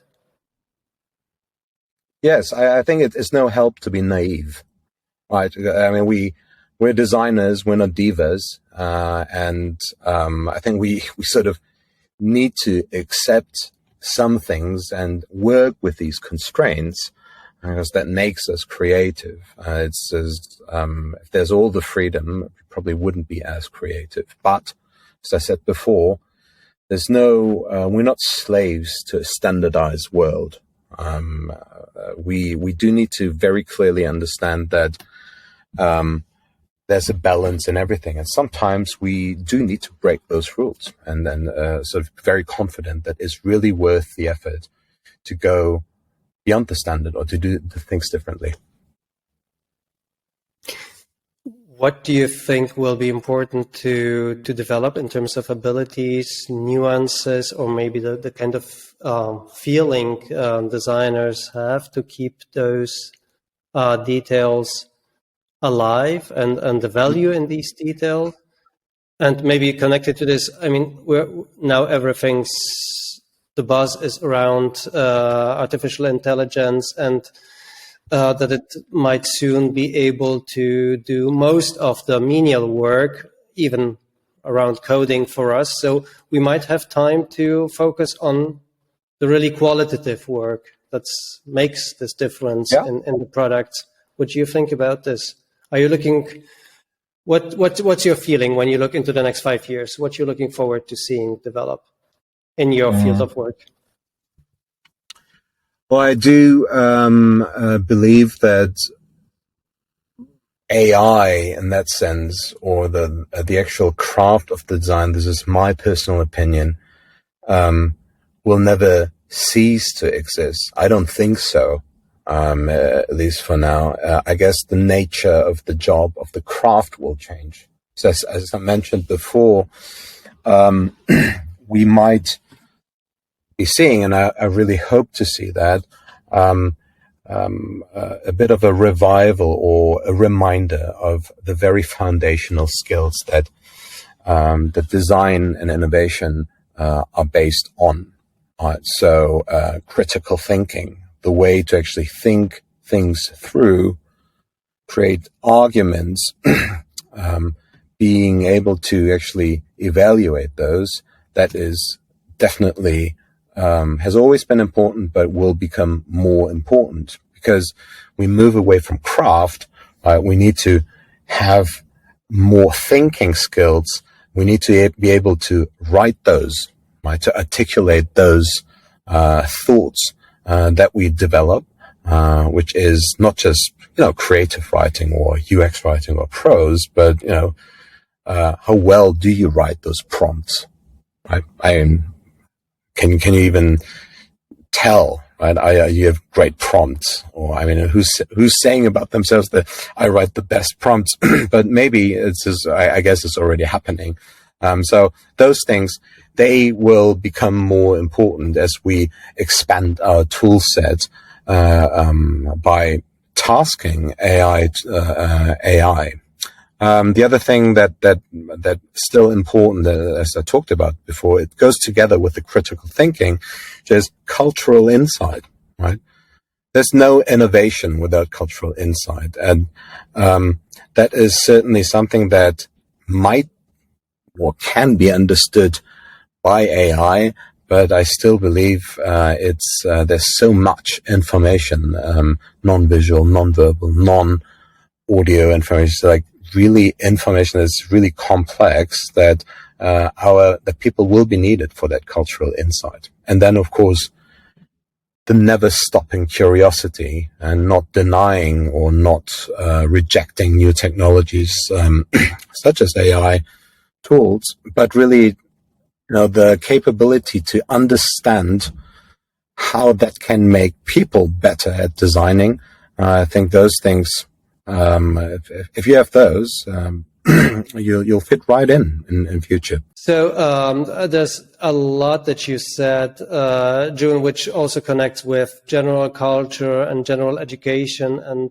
Yes, I think it's no help to be naive, right? I mean, we're designers, we're not divas, and I think we sort of need to accept some things and work with these constraints, because that makes us creative. It's if there's all the freedom, we probably wouldn't be as creative. But as I said before, there's we're not slaves to a standardized world. We do need to very clearly understand that there's a balance in everything, and sometimes we do need to break those rules, and then sort of very confident that it's really worth the effort to go beyond the standard, or to do the things differently. What do you think will be important to develop in terms of abilities, nuances, or maybe the kind of feeling designers have to keep those details alive, and the value in these details? And maybe connected to this, I mean, now the buzz is around artificial intelligence, and that it might soon be able to do most of the menial work, even around coding for us. So we might have time to focus on the really qualitative work that makes this difference in the product. What do you think about this? Are you looking? What's your feeling when you look into the next 5 years? What you're looking forward to seeing develop in your field of work? Well, I do believe that AI, in that sense, or the actual craft of design, this is my personal opinion, will never cease to exist. I don't think so. At least for now. I guess the nature of the job, of the craft, will change. So as I mentioned before, we might be seeing, and I really hope to see that, a bit of a revival or a reminder of the very foundational skills that design and innovation are based on. So critical thinking, the way to actually think things through, create arguments, being able to actually evaluate those, that is definitely has always been important, but will become more important, because we move away from craft, We need to have more thinking skills. We need to be able to write those, right, to articulate those thoughts that we develop, which is not just, creative writing or UX writing or prose, but, how well do you write those prompts? Right? Can you even tell, right? You have great prompts, or who's saying about themselves that I write the best prompts? But maybe I guess it's already happening. So those things, they will become more important as we expand our tool set by tasking AI. The other thing that's still important, as I talked about before, it goes together with the critical thinking, which is cultural insight, right? There's no innovation without cultural insight. And that is certainly something that might or can be understood by AI, but I still believe there's so much information, non-visual, non-verbal, non-audio information, like really information that's really complex, that the people will be needed for that cultural insight. And then, of course, the never stopping curiosity and not denying or not rejecting new technologies such as AI tools, but really, the capability to understand how that can make people better at designing. I think those things, if you have those, you'll fit right in future. So there's a lot that you said, June, which also connects with general culture and general education and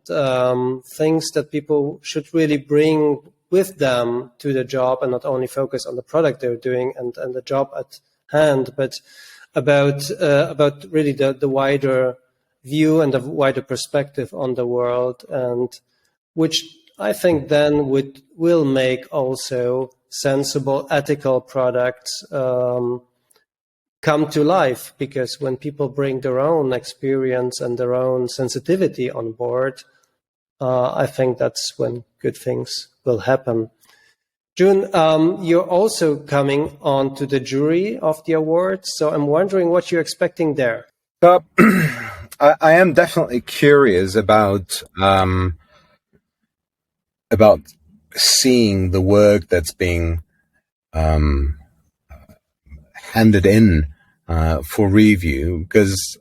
things that people should really bring with them to the job, and not only focus on the product they're doing and the job at hand, but about really the wider view and the wider perspective on the world, and which I think then will make also sensible, ethical products come to life, because when people bring their own experience and their own sensitivity on board, I think that's when good things will happen. June, you're also coming on to the jury of the awards, so I'm wondering what you're expecting there. I am definitely curious about seeing the work that's being handed in for review, because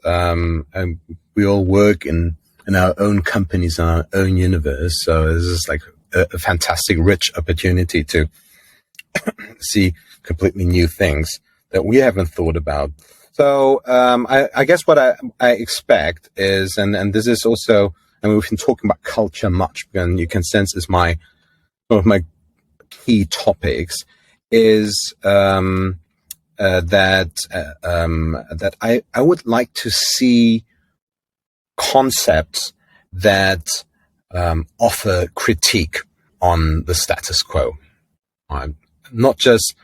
we all work in our own companies, in our own universe. So this is like a fantastic, rich opportunity to see completely new things that we haven't thought about. So I guess what I expect is, and this is also, we've been talking about culture much, and you can sense is one of my key topics, is that I would like to see concepts that offer critique on the status quo. Not just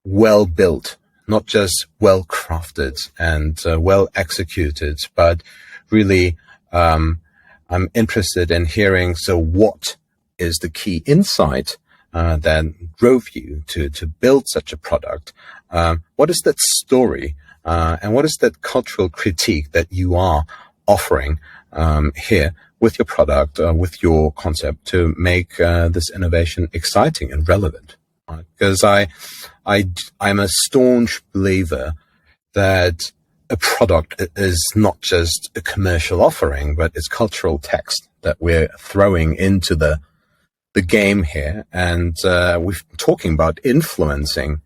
well built, not just well crafted and well executed, but really I'm interested in hearing, so what is the key insight that drove you to build such a product? What is that story? And what is that cultural critique that you are offering here with your product, with your concept, to make this innovation exciting and relevant? Because I'm a staunch believer that a product is not just a commercial offering, but it's cultural text that we're throwing into the game here. And we've been talking about influencing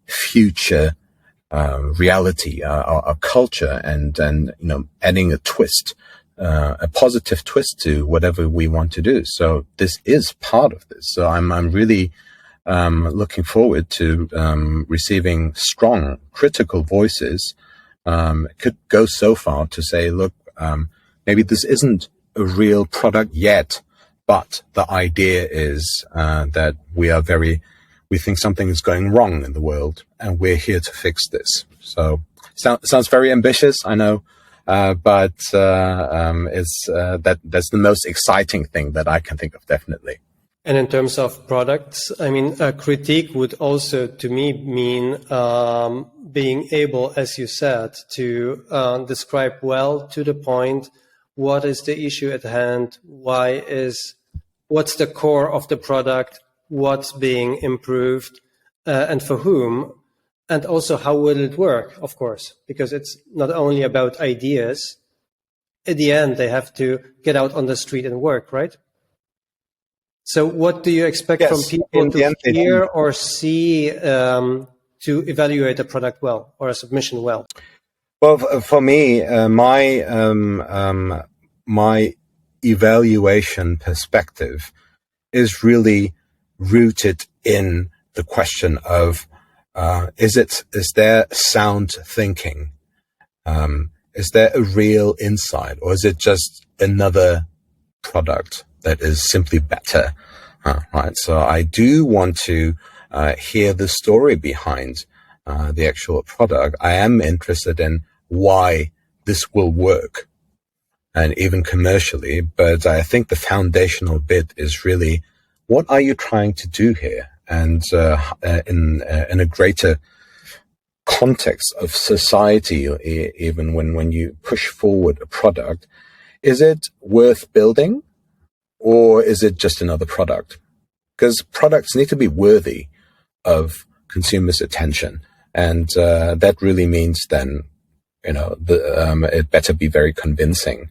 future reality, our culture, and adding a twist, a positive twist to whatever we want to do. So this is part of this. So I'm really looking forward to receiving strong critical voices. It could go so far to say, look, maybe this isn't a real product yet, but the idea is that we think something is going wrong in the world, and we're here to fix this. So sounds very ambitious, I know, but that's the most exciting thing that I can think of, definitely. And in terms of products, I mean, a critique would also, to me, mean being able, as you said, to describe well to the point what is the issue at hand, what's the core of the product, what's being improved, and for whom, and also how will it work, of course, because it's not only about ideas. At the end, they have to get out on the street and work, right? So what do you expect from people to hear or see to evaluate a product well or a submission well? Well, for me, my evaluation perspective is really rooted in the question of is there sound thinking? Is there a real insight, or is it just another product that is simply better? Right. So I do want to hear the story behind the actual product. I am interested in why this will work, and even commercially. But I think the foundational bit is really, what are you trying to do here? And in a greater context of society, even when you push forward a product, is it worth building, or is it just another product? Because products need to be worthy of consumers' attention, and that really means then, it better be very convincing.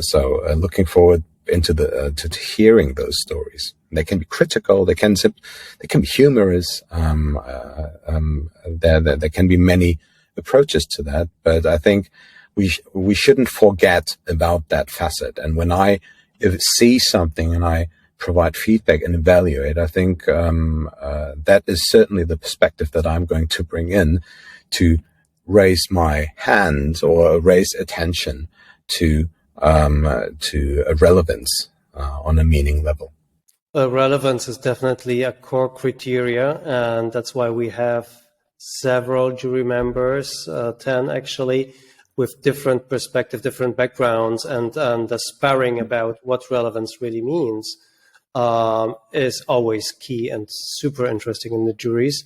So looking forward into to hearing those stories. They can be critical. They can be humorous. There can be many approaches to that, but I think we shouldn't forget about that facet. And when I see something and I provide feedback and evaluate, I think that is certainly the perspective that I'm going to bring in to raise my hand or raise attention to a relevance on a meaning level. Relevance is definitely a core criteria, and that's why we have several jury members, 10 actually, with different perspective, different backgrounds, and the sparring about what relevance really means is always key and super interesting in the juries.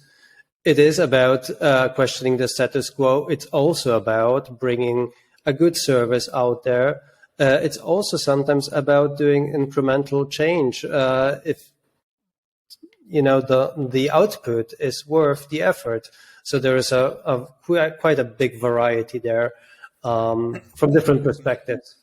It is about questioning the status quo. It's also about bringing a good service out there. It's also sometimes about doing incremental change if the output is worth the effort. So there is quite a big variety there from different perspectives.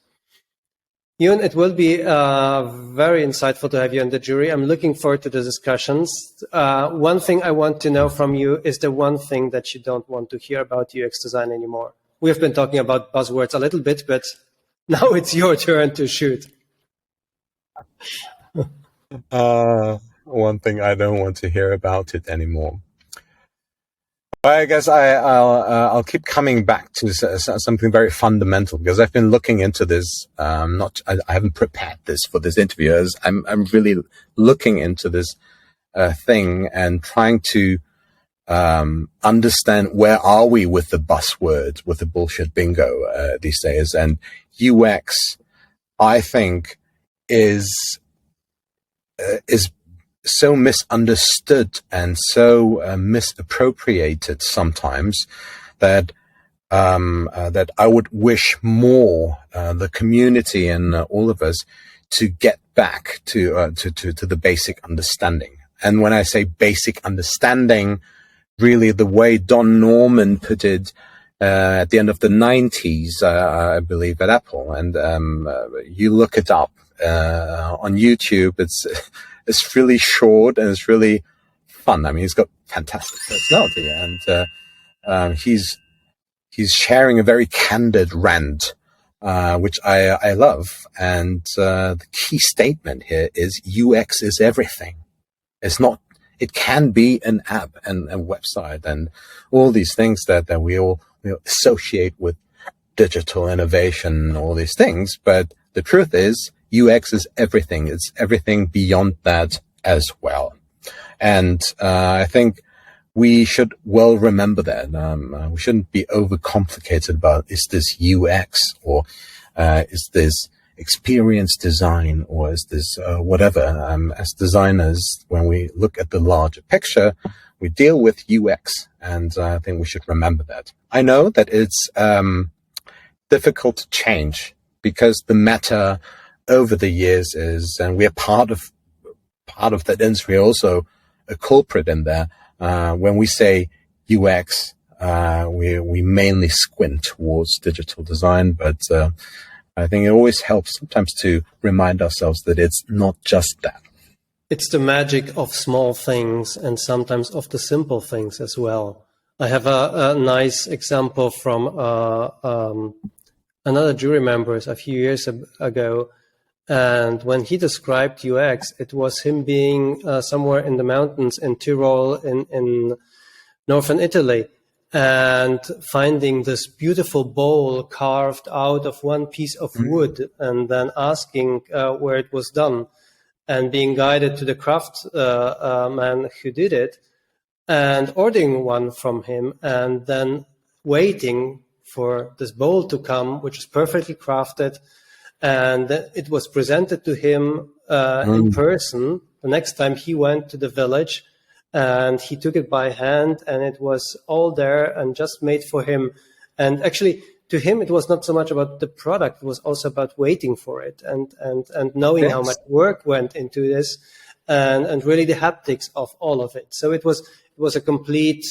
Yoon, it will be very insightful to have you on the jury. I'm looking forward to the discussions. One thing I want to know from you is the one thing that you don't want to hear about UX design anymore. We have been talking about buzzwords a little bit, but now it's your turn to shoot. One thing I don't want to hear about it anymore. I guess I'll keep coming back to something very fundamental, because I've been looking into this. I haven't prepared this for this interview. As I'm really looking into this thing and trying to understand where are we with the buzzwords, with the bullshit bingo these days. And UX, I think, is so misunderstood and so misappropriated sometimes that I would wish more the community and all of us to get back to the basic understanding. And when I say basic understanding, really the way Don Norman put it at the end of the 90s, I believe, at Apple. And you look it up on YouTube. It's really short and it's really fun. I mean, he's got fantastic personality, and he's sharing a very candid rant, which I love. And the key statement here is UX is everything. It can be an app and a website and all these things that we all associate with digital innovation and all these things. But the truth is, UX is everything. It's everything beyond that as well. And I think we should well remember that. We shouldn't be overcomplicated about, is this UX, or is this experience design, or is this whatever. As designers, when we look at the larger picture, we deal with UX, and I think we should remember that. I know that it's difficult to change, because the meta over the years is, and we are part of that industry, also a culprit in there. When we say UX, we mainly squint towards digital design, but I think it always helps sometimes to remind ourselves that it's not just that. It's the magic of small things, and sometimes of the simple things as well. I have a nice example from another jury member a few years ago. And when he described UX, it was him being somewhere in the mountains in Tyrol in northern Italy, and finding this beautiful bowl carved out of one piece of wood, and then asking where it was done, and being guided to the craft man who did it, and ordering one from him, and then waiting for this bowl to come, which is perfectly crafted. And it was presented to him in person the next time he went to the village, and he took it by hand, and it was all there and just made for him. And actually, to him, it was not so much about the product; it was also about waiting for it and knowing how much work went into this, and really the haptics of all of it. So it was a complete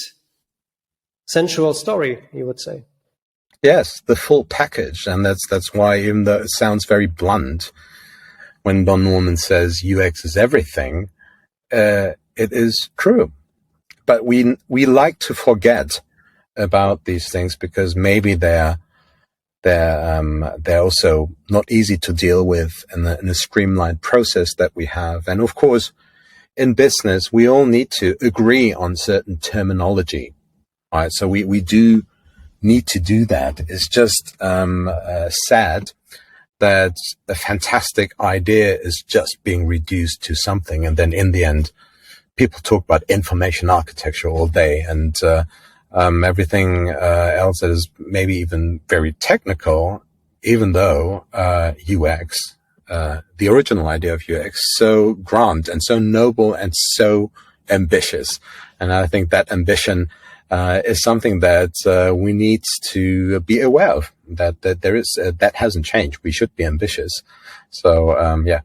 sensual story, you would say. Yes, the full package, and that's why, even though it sounds very blunt, when Don Norman says UX is everything, it is true. But we like to forget about these things, because maybe they're also not easy to deal with in a streamlined process that we have. And of course, in business, we all need to agree on certain terminology, right? So we do need to do that. It's just sad that a fantastic idea is just being reduced to something, and then in the end, people talk about information architecture all day, and everything else that is maybe even very technical, even though UX, the original idea of UX, so grand and so noble and so ambitious. And I think that ambition is something that we need to be aware of, that there is that hasn't changed. We should be ambitious. So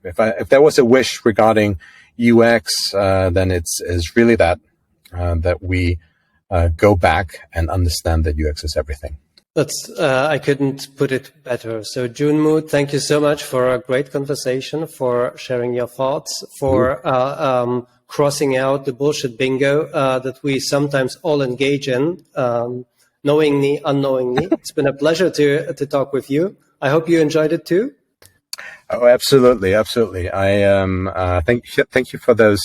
if there was a wish regarding UX, then it's really that we go back and understand that UX is everything. That's I couldn't put it better. So Joon-Mo, thank you so much for a great conversation, for sharing your thoughts, for crossing out the bullshit bingo that we sometimes all engage in, knowingly, unknowingly. It's been a pleasure to talk with you. I hope you enjoyed it too. Oh, absolutely, absolutely. I thank you for those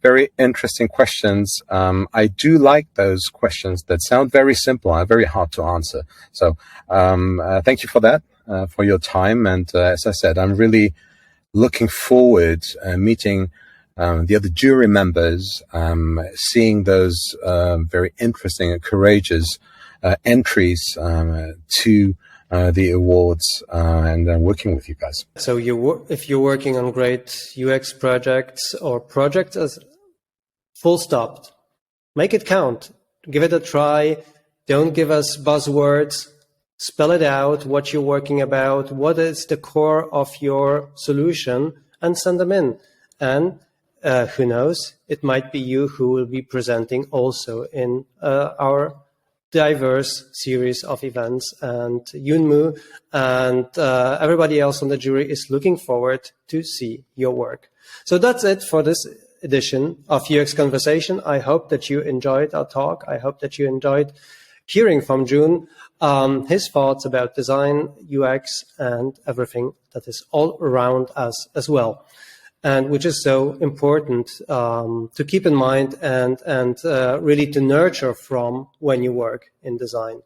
very interesting questions. I do like those questions that sound very simple and very hard to answer. So thank you for that, for your time. And as I said, I'm really looking forward meeting the other jury members, seeing those very interesting and courageous entries to the awards, and working with you guys. So if you're working on great UX projects or projects as full stop, make it count. Give it a try. Don't give us buzzwords. Spell it out, what you're working about, what is the core of your solution, and send them in. And who knows, it might be you who will be presenting also in our diverse series of events. And Joon-Mo and everybody else on the jury is looking forward to see your work. So that's it for this edition of UX Conversation. I hope that you enjoyed our talk. I hope that you enjoyed hearing from Joon, his thoughts about design, UX, and everything that is all around us as well, and which is so important to keep in mind and really to nurture from when you work in design.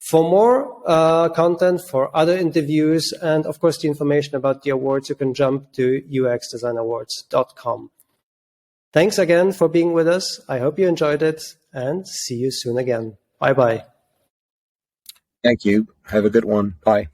For more content, for other interviews, and of course the information about the awards, you can jump to uxdesignawards.com. Thanks again for being with us. I hope you enjoyed it, and see you soon again. Bye-bye. Thank you. Have a good one. Bye.